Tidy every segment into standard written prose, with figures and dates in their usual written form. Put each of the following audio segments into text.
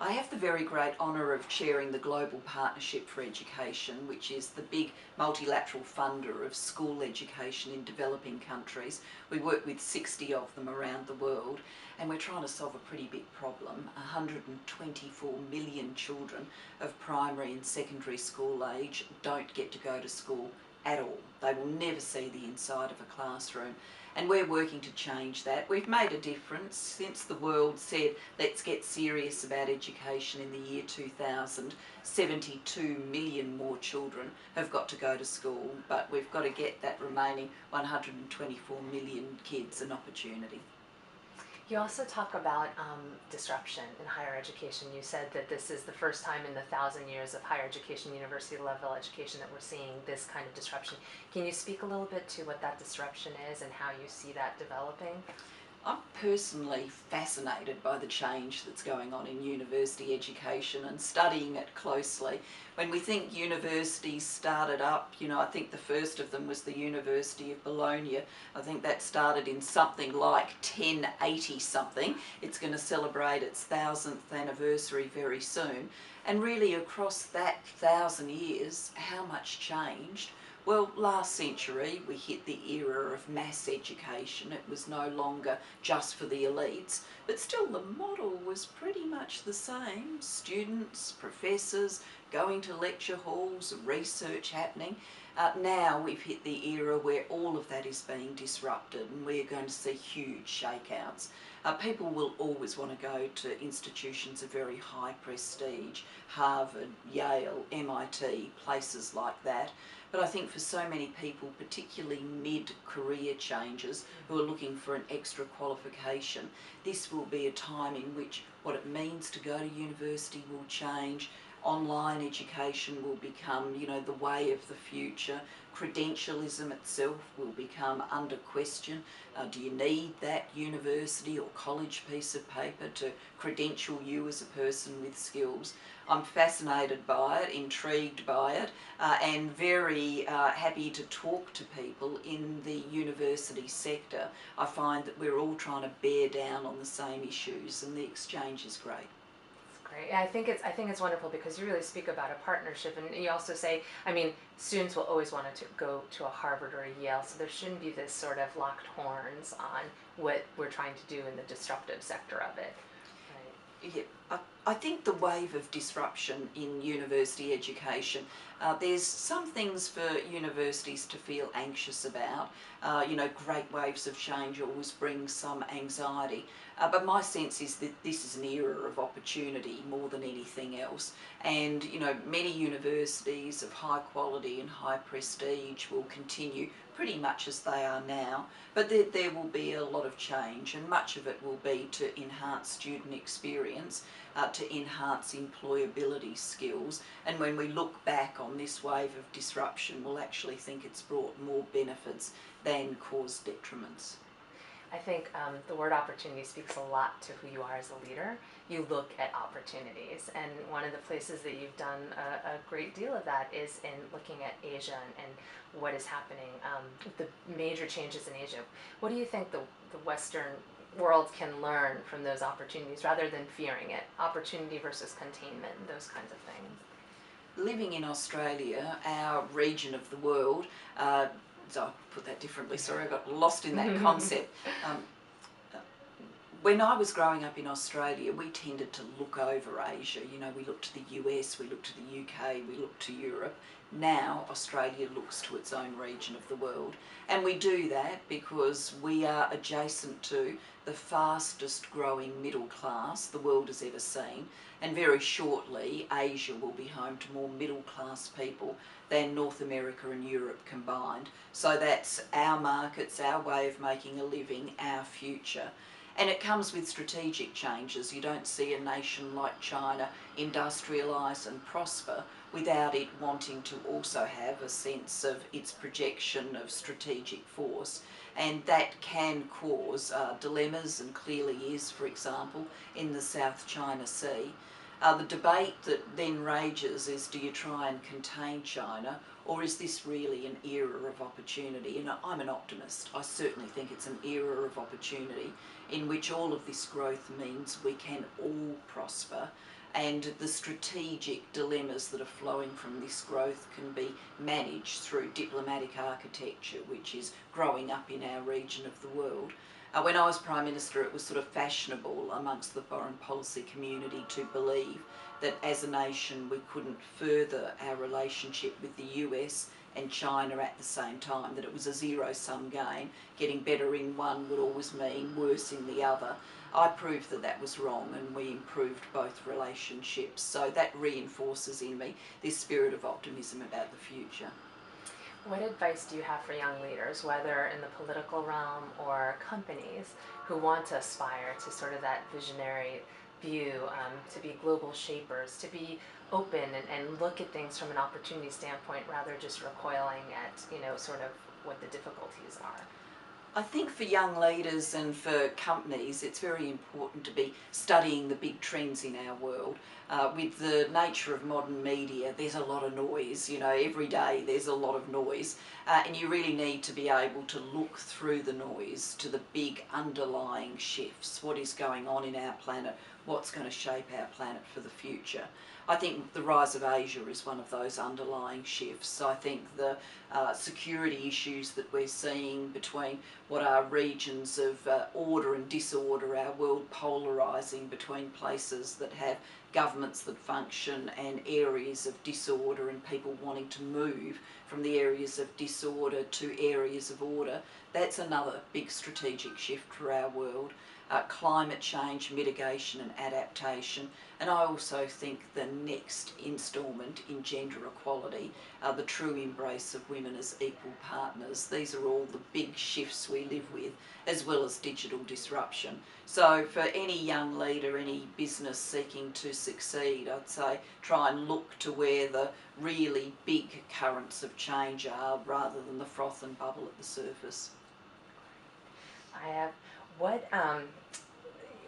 I have the very great honour of chairing the Global Partnership for Education, which is the big multilateral funder of school education in developing countries. We work with 60 of them around the world, and we're trying to solve a pretty big problem. 124 million children of primary and secondary school age don't get to go to school at all. They will never see the inside of a classroom, and we're working to change that. We've made a difference since the world said let's get serious about education in the year 2000. 72 million more children have got to go to school, but we've got to get that remaining 124 million kids an opportunity. You also talk about disruption in higher education. You said that this is the first time in the 1,000 years of higher education, university level education, that we're seeing this kind of disruption. Can you speak a little bit to what that disruption is and how you see that developing? I'm personally fascinated by the change that's going on in university education and studying it closely. When we think universities started up, I think the first of them was the University of Bologna. I think that started in something like 1080 something. It's going to celebrate its 1000th anniversary very soon. And really across that 1,000 years, how much changed? Well, last century we hit the era of mass education. It was no longer just for the elites, but still the model was pretty much the same. Students, professors, going to lecture halls, research happening. Now we've hit the era where all of that is being disrupted, and we're going to see huge shakeouts. People will always want to go to institutions of very high prestige, Harvard, Yale, MIT, places like that. But I think for so many people, particularly mid-career changers who are looking for an extra qualification, this will be a time in which what it means to go to university will change. Online education will become, the way of the future. Credentialism itself will become under question. Do you need that university or college piece of paper to credential you as a person with skills? I'm fascinated by it, intrigued by it, and very happy to talk to people in the university sector. I find that we're all trying to bear down on the same issues, and the exchange is great. Great. I think it's wonderful because you really speak about a partnership, and you also say, students will always want to go to a Harvard or a Yale, so there shouldn't be this sort of locked horns on what we're trying to do in the disruptive sector of it. Right. Yeah, I think the wave of disruption in university education, there's some things for universities to feel anxious about. Great waves of change always bring some anxiety. But my sense is that this is an era of opportunity more than anything else. And, many universities of high quality and high prestige will continue pretty much as they are now. But there will be a lot of change, and much of it will be to enhance student experience, to enhance employability skills. And when we look back on this wave of disruption, we'll actually think it's brought more benefits than caused detriments. I think the word opportunity speaks a lot to who you are as a leader. You look at opportunities, and one of the places that you've done a great deal of that is in looking at Asia and what is happening, the major changes in Asia. What do you think the Western world can learn from those opportunities rather than fearing it? Opportunity versus containment, those kinds of things. Living in Australia, our region of the world, so I'll put that differently, sorry, I got lost in that concept. When I was growing up in Australia, we tended to look over Asia. We looked to the US, we looked to the UK, we looked to Europe. Now Australia looks to its own region of the world. And we do that because we are adjacent to the fastest growing middle class the world has ever seen. And very shortly, Asia will be home to more middle class people than North America and Europe combined. So that's our markets, our way of making a living, our future. And it comes with strategic changes. You don't see a nation like China industrialise and prosper without it wanting to also have a sense of its projection of strategic force. And that can cause dilemmas, and clearly is, for example, in the South China Sea. The debate that then rages is, do you try and contain China, or is this really an era of opportunity? And I'm an optimist. I certainly think it's an era of opportunity in which all of this growth means we can all prosper. and the strategic dilemmas that are flowing from this growth can be managed through diplomatic architecture, which is growing up in our region of the world. When I was Prime Minister, it was sort of fashionable amongst the foreign policy community to believe that as a nation we couldn't further our relationship with the US and China at the same time, that it was a zero-sum game. Getting better in one would always mean worse in the other. I proved that that was wrong, and we improved both relationships. So that reinforces in me this spirit of optimism about the future. What advice do you have for young leaders, whether in the political realm or companies, who want to aspire to sort of that visionary view, to be global shapers, to be open and look at things from an opportunity standpoint rather just recoiling at, sort of what the difficulties are? I think for young leaders and for companies, it's very important to be studying the big trends in our world. With the nature of modern media, there's a lot of noise. Every day there's a lot of noise, and you really need to be able to look through the noise to the big underlying shifts. What is going on in our planet? What's going to shape our planet for the future? I think the rise of Asia is one of those underlying shifts. I think the security issues that we're seeing between what are regions of order and disorder, our world polarising between places that have governments that function and areas of disorder, and people wanting to move from the areas of disorder to areas of order, that's another big strategic shift for our world. Climate change, mitigation and adaptation, and I also think the next instalment in gender equality, the true embrace of women as equal partners. These are all the big shifts we live with, as well as digital disruption. So for any young leader, any business seeking to succeed, I'd say try and look to where the really big currents of change are, rather than the froth and bubble at the surface.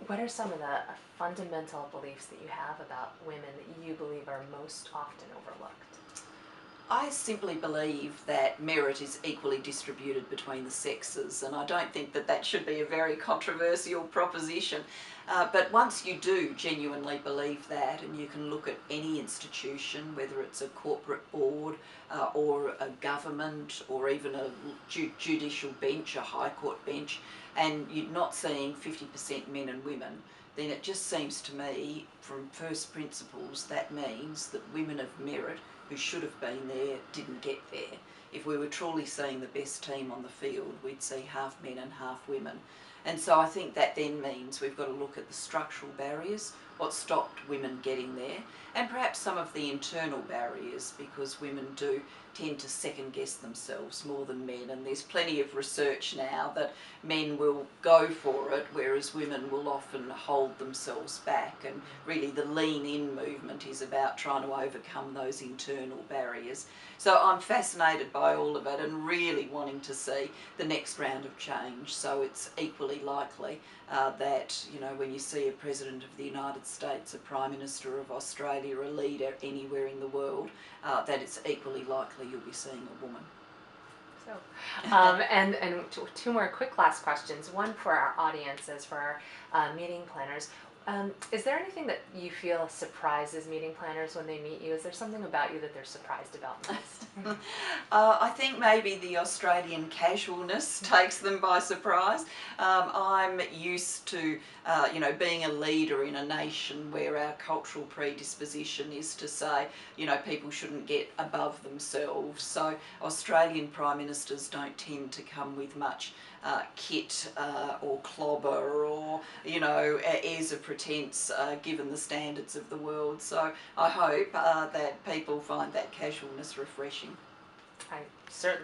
What are some of the fundamental beliefs that you have about women that you believe are most often overlooked? I simply believe that merit is equally distributed between the sexes, and I don't think that that should be a very controversial proposition. But once you do genuinely believe that, and you can look at any institution, whether it's a corporate board or a government or even a judicial bench, a high court bench, and you're not seeing 50% men and women, then it just seems to me, from first principles, that means that women of merit who should have been there didn't get there. If we were truly seeing the best team on the field, we'd see half men and half women. And so I think that then means we've got to look at the structural barriers, what stopped women getting there, and perhaps some of the internal barriers, because women do tend to second guess themselves more than men, and there's plenty of research now that men will go for it, whereas women will often hold themselves back, and really the lean in movement is about trying to overcome those internal barriers. So I'm fascinated by all of it and really wanting to see the next round of change. So it's equally likely that, when you see a President of the United States, a Prime Minister of Australia, a leader anywhere in the world, that it's equally likely you'll be seeing a woman. So, and two more quick last questions. One for our audiences, for our meeting planners. Is there anything that you feel surprises meeting planners when they meet you? Is there something about you that they're surprised about most? I think maybe the Australian casualness takes them by surprise. I'm used to, being a leader in a nation where our cultural predisposition is to say, people shouldn't get above themselves. So Australian Prime Ministers don't tend to come with much kit or clobber or, airs of pretense given the standards of the world. So I hope that people find that casualness refreshing. I certainly